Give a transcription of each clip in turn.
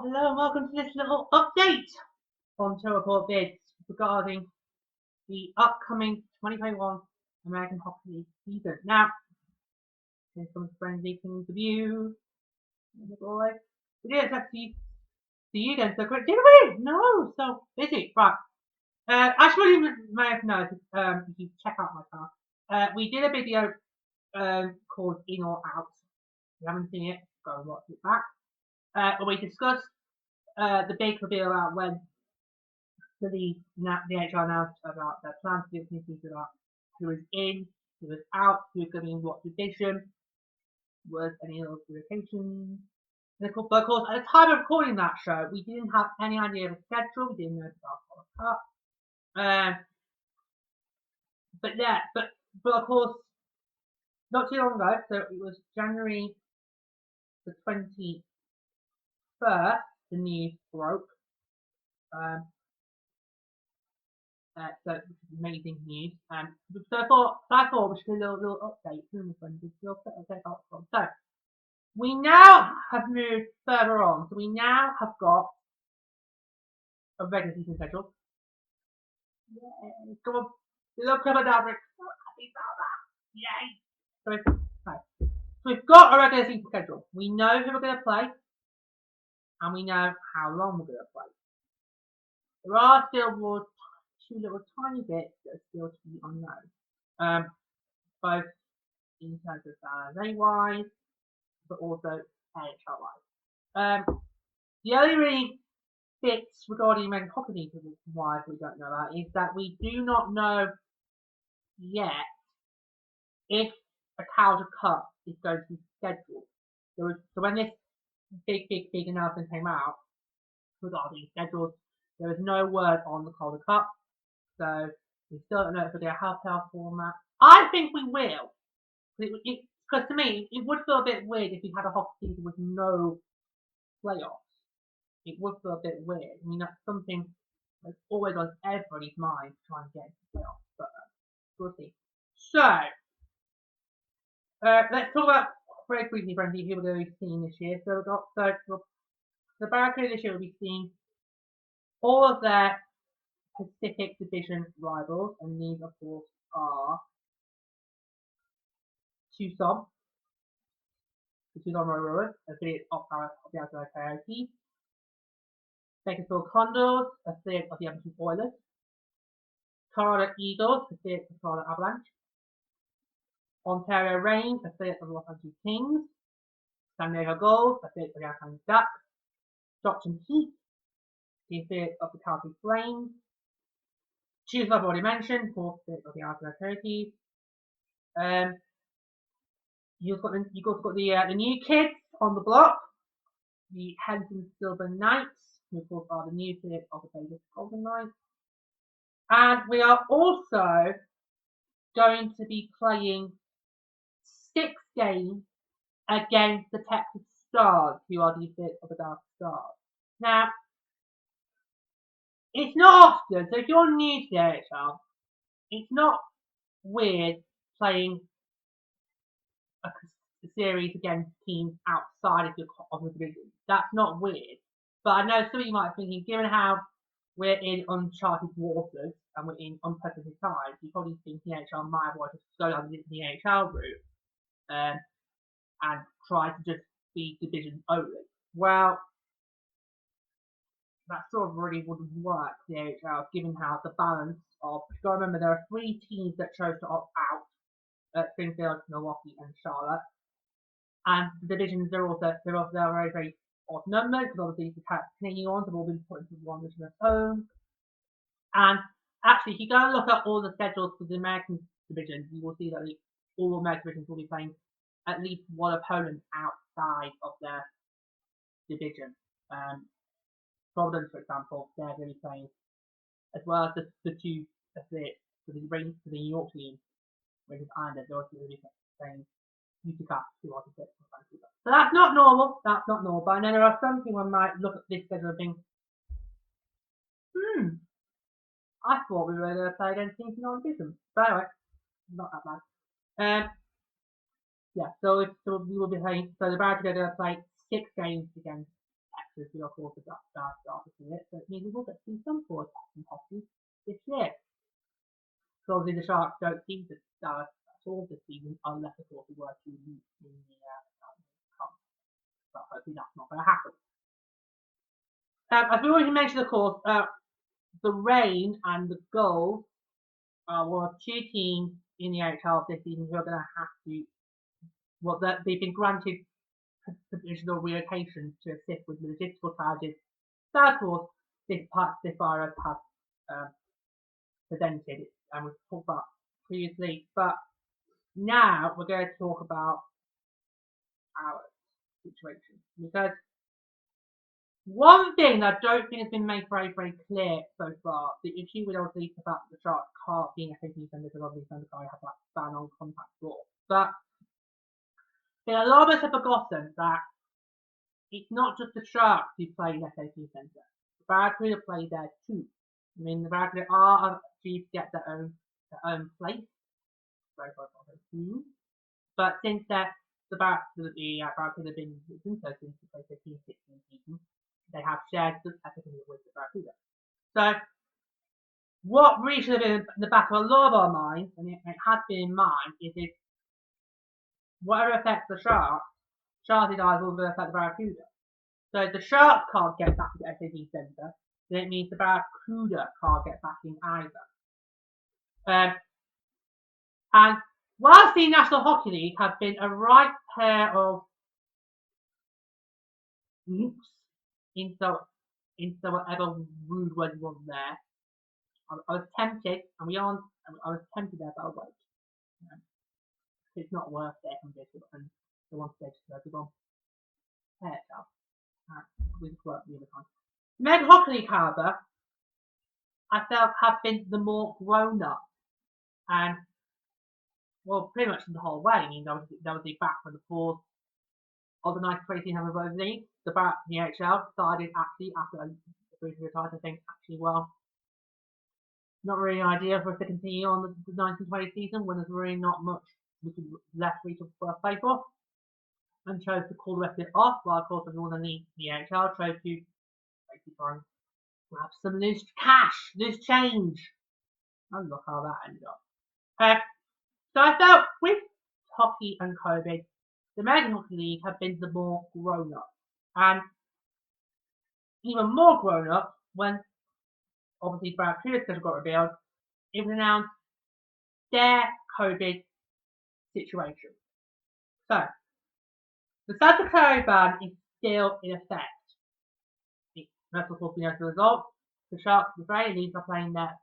Hello and welcome to this little update on Tour Report bids regarding the upcoming 2021 American Hockey League season. Now, here's some friendly things of you. We didn't have to see you again so quick, did we? No, so busy. Right. As you may have noticed, if you check out my channel, we did a video called In or Out. If you haven't seen it, go and watch it back. Where we discussed the big reveal about when the AHL announced about their plans for this new season, about who was in, who was out, who was going to be in what division, was any other locations. But of course, at the time of recording that show, we didn't have any idea of the schedule. We didn't know about the Cup. But of course, not too long ago, so it was January the 21st, the news broke. So which is amazing news. So I thought we should do a little update from So we now have moved further on. So we now have got a regular season schedule. Yay! Come on, little cover Dabrick. Yay! So we've got a regular season schedule. We know who we're going to play, and we know how long we're going to play. There are still two little tiny bits that are still to be unknown. Both in terms of salary-wise, but also AHL-wise. The only really bits regarding American Hockey League wise we don't know about is that we do not know yet if a Calder Cup is going to be scheduled. So when this big announcement came out regarding schedules, there was no word on the Calder Cup. So we still don't know if we're going to have playoff format. I think we will. Because to me, it would feel a bit weird if we had a hockey season with no playoffs. It would feel a bit weird. I mean, that's something that's always on everybody's mind to try and get into playoffs. But we'll see. So, let's talk about very briefly, friendly, who we're going to be seeing this year. So, the Barracuda this year will be seeing all of their Pacific Division rivals, and these, of course, are Tucson, the Tucson Royals, affiliate of the Arizona Coyotes, Bakersfield Condors, affiliate of the Edmonton Oilers, Colorado Eagles, affiliate of the Colorado Avalanche, Ontario Reign, affiliate of the Los Angeles Kings, San Diego Gulls, affiliate of the Anaheim Ducks, Stockton Heat, the affiliate of the Calgary Flames, Tucson I've already mentioned, fourth affiliate of the Arizona Coyotes. You've also got the new kids on the block, the Henson Silver Knights, who of course are the new affiliate of the Vegas Golden Knights. And we are also going to be playing 6 games against the Texas Stars, who are the affiliate of the Dallas Stars. Now, it's not often, so if you're new to the AHL, it's not weird playing a series against teams outside of the division. That's not weird. But I know some of you might be thinking, given how we're in uncharted waters and we're in unprecedented times, you probably think the AHL might want to go down the AHL route and try to just be division only. Well, that sort of really wouldn't work for the AHL, given how the balance of, you've got to remember there are 3 teams that chose to opt out, Springfield, Milwaukee, and Charlotte. And the divisions are also very, very odd numbers, because obviously the Canadian ones have all been put into one division of their own. And actually, if you go and look at all the schedules for the American division, you will see that all American divisions will be playing at least one opponent outside of their division. Providence, for example, they're going to be playing, as well as the 2 affiliates for the New York team, Rangers Islanders, they're also going to be playing Utica, who are the Vancouver. So that's not normal. That's not normal. But I know there are some people who might look at this schedule and think, I thought we were going to play against teams in non-division. But anyway, not that bad. Yeah, so we will be playing. So the Barracuda are going to play 6 games against Texas will of course start to it, so it means we will get to see some more attacking hockey this year. So obviously the Sharks don't seem to start at all this season unless of course we were to lose in the cup. But hopefully that's not going to happen. As we already mentioned, of course, the Reign and the Gulls were two teams in the AHL this season who are going to have to, well, they've been granted provisional relocation to assist with logistical charges that, of course, this virus has presented, and we've talked about previously. But now we're going to talk about our situation, because one thing that I don't think has been made very, very clear so far, the issue with obviously the fact that the Sharks can't be an SAP sender because obviously the guy has that ban on contact sport. But a lot of us have forgotten that it's not just the Sharks who play in SAP Centre. The Barracuda play there too. I mean, the Barracuda are due to get their own place. But since the Barracuda have been since the 2015-16 season, they have shared successfully with the Barracuda. So what really should have been in the back of a lot of our minds, and it has been in mind, is if whatever affects the Sharks is also going to affect the Barracuda. So if the Sharks can't get back to the SAP Centre, then it means the Barracuda can't get back in either. And whilst the National Hockey League has been a right pair of loops into whatever rude word you want there, I was tempted, and I was tempted there, but I won't. It's not worth it, and the one stage to go on. We just work the other time. Meg Hockey League, however, I felt have been the more grown up, and well, pretty much the whole way. I mean, that was the back from the pause of the 1920 Hammer League. The AHL started actually after the briefly retired, I think, actually, well, not really an idea for us to continue on the 1920 season when there's really not much left for each of us to play for, and chose to call the rest of it off, while of course everyone in the AHL chose to basically try and grab some loose cash, loose change. Oh, look how that ended up. So I felt with hockey and COVID, the American Hockey League have been the more grown up, and even more grown up when obviously Brad Pearson got revealed. It was announced their COVID situation. So the Santa Clara ban is still in effect. That's of course as a result. The Sharks, at the very least, are playing their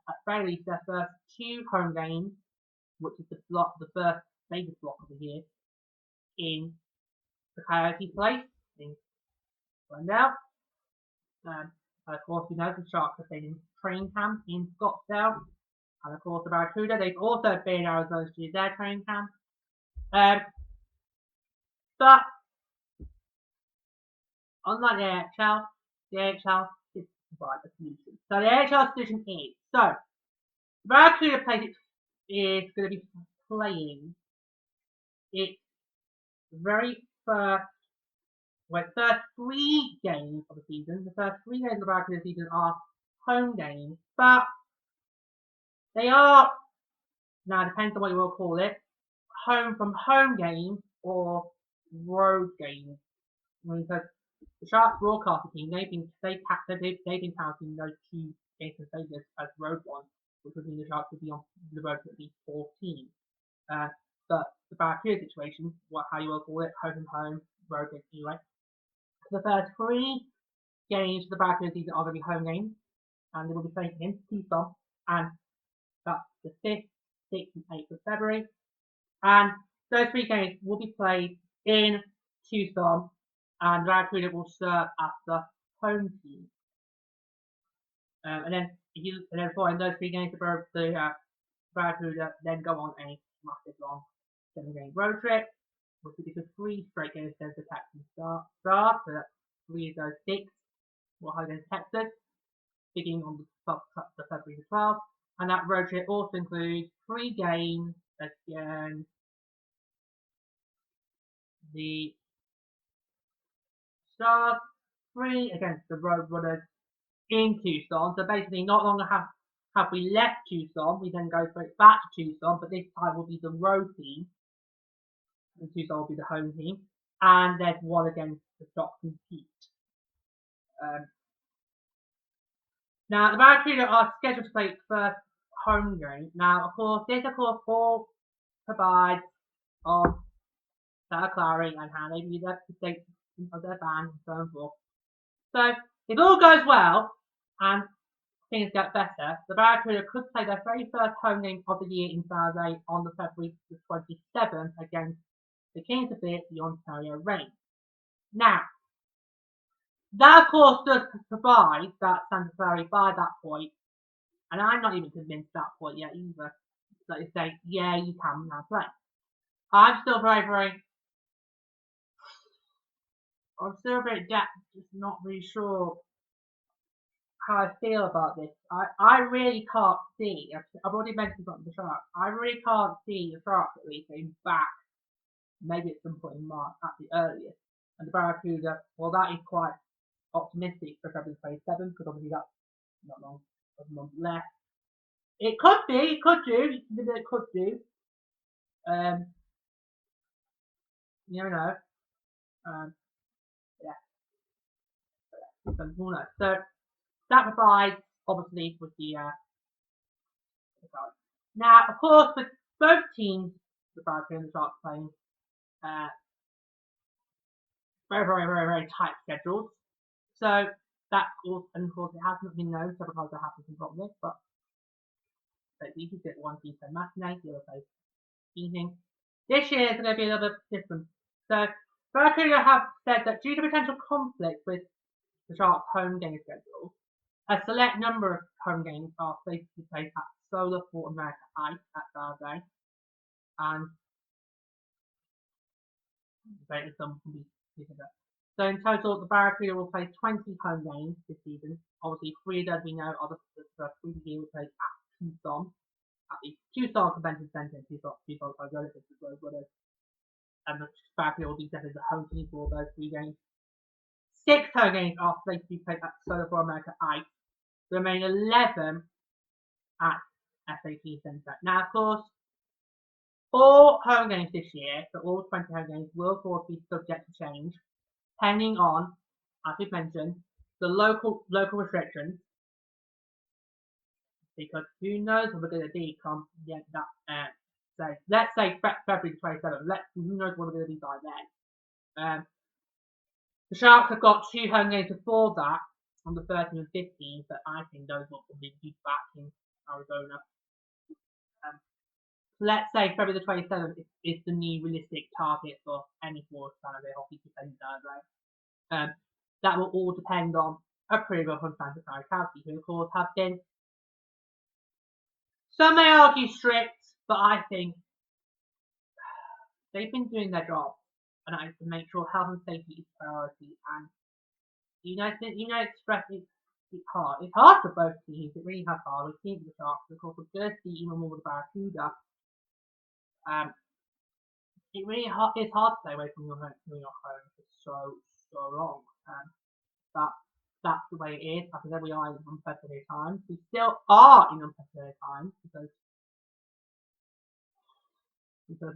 first two home games, which is the first biggest block of the year, in the Coyote place in Glendale. Of course, we know the Sharks have been in training camp in Scottsdale, and of course the Barracuda, they've also been in Arizona to do their training camp. But unlike the AHL is provide a solution. So the AHL solution is, so the Barracuda is going to be playing its very first three games of the season. The first 3 games of the Barracuda season are home games, but they are, now it depends on what you will call it, home games or road games. Because the Sharks broadcasting team, they've been counting those 2 games in Vegas as road ones, which would mean the Sharks would be on the road for at least 14. But the Barracuda situation, how you will call it, home, road games anyway. The first 3 games for the Barracuda season are going to be home games, and they will be playing against Tucson, and that's the 5th, 6th, and 8th of February. And those 3 games will be played in Tucson, and Barracuda will serve as the home team. And then following those 3 games, the Barracuda then go on a massive long 7-game road trip, which will be for 3 straight games against the Texans start. So that's 3 of those 6 will hold against Texas, beginning on the February the 12th. And that road trip also includes 3 games against the Stars, 3 against the Roadrunners in Tucson. So basically, not longer have we left Tucson, we then go straight back to Tucson, but this time will be the road team, and Tucson will be the home team, and there's one against the Stockton Heat. Now, the Barracuda are scheduled to play its first home game. Now, of course, this, of course, all provides on Santa Clara and how they view the state of their fans and so on and forth. So, if all goes well, and things get better, the Barracuda could play their very first home game of the year in Saturday on the February the 27th against the Kings of Beer, the Ontario Reign. Now, that of course does provide that Santa Clara by that point, and I'm not even convinced at that point yet either, that they say, yeah, you can now play. I'm still just not really sure how I feel about this. I really can't see, I've already mentioned something the Sharks, I really can't see the Sharks at least getting back, maybe at some point in March at the earliest. And the Barracuda, well, that is quite optimistic for February 27th, because obviously that's not long, a month left. It could be, it could do, it could do. You never know. Yeah. So that provides, obviously, with the now, of course, with both teams, the Barracuda and the Sharks playing very tight schedules. So that, and of course, it hasn't been known several times that happens in Brooklyn, but you can get one team play matinee, the other play evening. This year is going to be a little bit different. So Barracuda have said that due to potential conflict with the Sharks' home game schedule, a select number of home games are slated to be played at Solar for America Ice at Saturday, and some can be considered. So in total, the Barracuda will play 20 home games this season. Obviously, 3 of those we know are the 3 games played at Tucson, at the Tucson Convention Center in Tucson, relative to those brothers. And the Barracuda will be definitely the home team for those 3 games. 6 home games are slated to be played at Solar for America Ice. The remaining 11 at SAP Center. Now, of course, all home games this year, so all 20 home games, will of course be subject to change, depending on, as we've mentioned, the local restrictions. Because who knows what we're going to be come the end of that. So let's say February 27th. Who knows what we're going to be by then. The Sharks have got 2 home games before that, on the 13th and 15th, but I think those will be back in Arizona. Let's say February the 27th is the new realistic target for any forward San Jose hockey to play Saturday. That will all depend on approval from Santa Clara County, who of course have been, some may argue strict, but I think they've been doing their job, and I to make sure health and safety is priority. And expressing it's hard. It's hard for both teams. It really has hard. We've seen the Sharks, of course, we're going to see even more with the Barracuda. It really it's hard to stay away from your home for so long. But that's the way it is. Like I said, we are in unprecedented times. We still are in unprecedented times because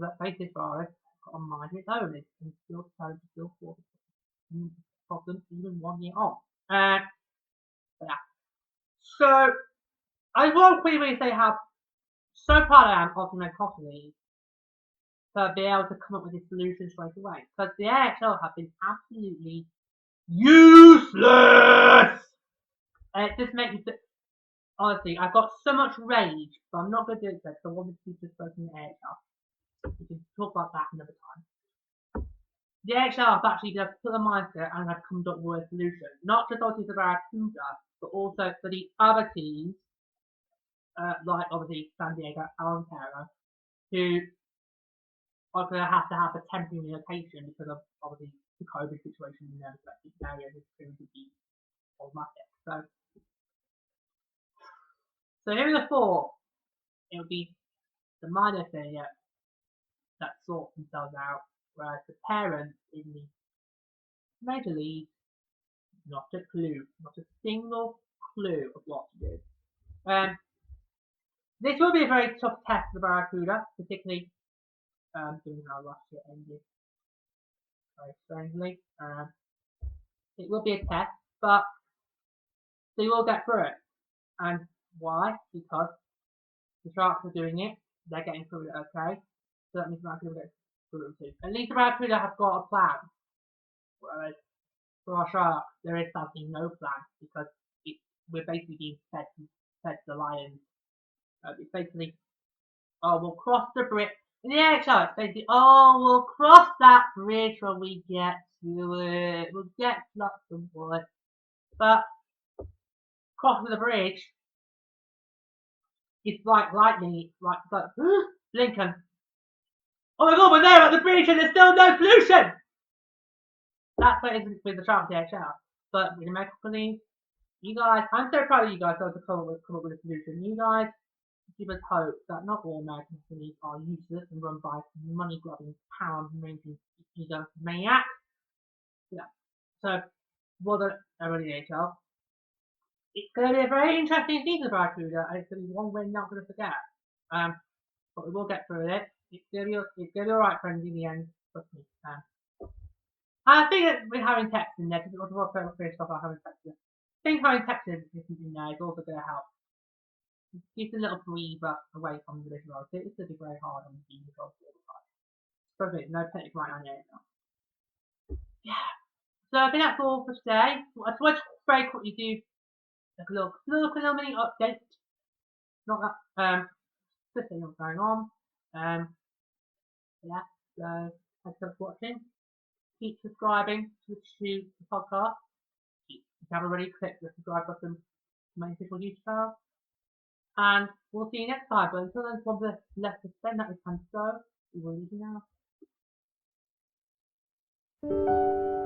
let's face it, virus got a mind of its own. It's still trying to cause problems even 1 year on. Yeah. So I will quickly say how so proud I am of my company to be able to come up with a solution straight away. Because the AHL have been absolutely useless. It just makes me honestly, I've got so much rage, but I'm not going to do it because I want to keep this person in the AHL. We can talk about that another time. The AHL have actually just put a mindset and have come up with a solution. Not just obviously for Barracuda, but also for the other teams, like obviously San Diego, Ontario, who are going to have a temporary relocation because of obviously the COVID situation in their respective areas is going to be problematic. So here are the 4. It would be the minor affiliate that sort themselves out, whereas the parents in the major league Not a clue. Not a single clue of what to do. This will be a very tough test for the Barracuda, particularly given how last year ended very strangely. It will be a test, but they will get through it. And why? Because the Sharks are doing it. They're getting through it okay. So that means the Barracuda will get through it too. At least the Barracuda have got a plan. Whereas for our Sharks, there is sadly no plan because we're basically being fed to the Lions. It's basically, oh, we'll cross the bridge. In the AHL, it's basically, oh, we'll cross that bridge when we get to it. We'll get to Luxembourg. But crossing the bridge, it's like lightning. It's like Lincoln. Oh my god, we're there at the bridge and there's still no pollution! That's what it is with the Sharks AHL. But in American League, you guys, I'm so proud of you guys to come up with a solution. You guys give us hope that not all American cities are useless and run by money-grubbing, power-making ego maniacs. Yeah. So, well done, everybody in the AHL. It's going to be a very interesting season for Barracuda, and it's going to be one we're not going to forget. But we will get through it. It's going to be alright, friends, in the end. Trust me. I think that with having text in there, because it was more favorite stuff about having text in there. I think having text in there is also going to help. It's a little breather away from the visual. It's going to be very hard on the visual all the time. Perfect, no technique right on here now. Yeah. So I think that's all for today. I just want to very quickly do like a little mini update. Not that just saying what's going on. Yeah. So thanks for watching. Keep subscribing to the podcast. If you haven't already, click the subscribe button to my official YouTube channel. And we'll see you next time. But until then, one left to spend that is time to go. We will leave you now.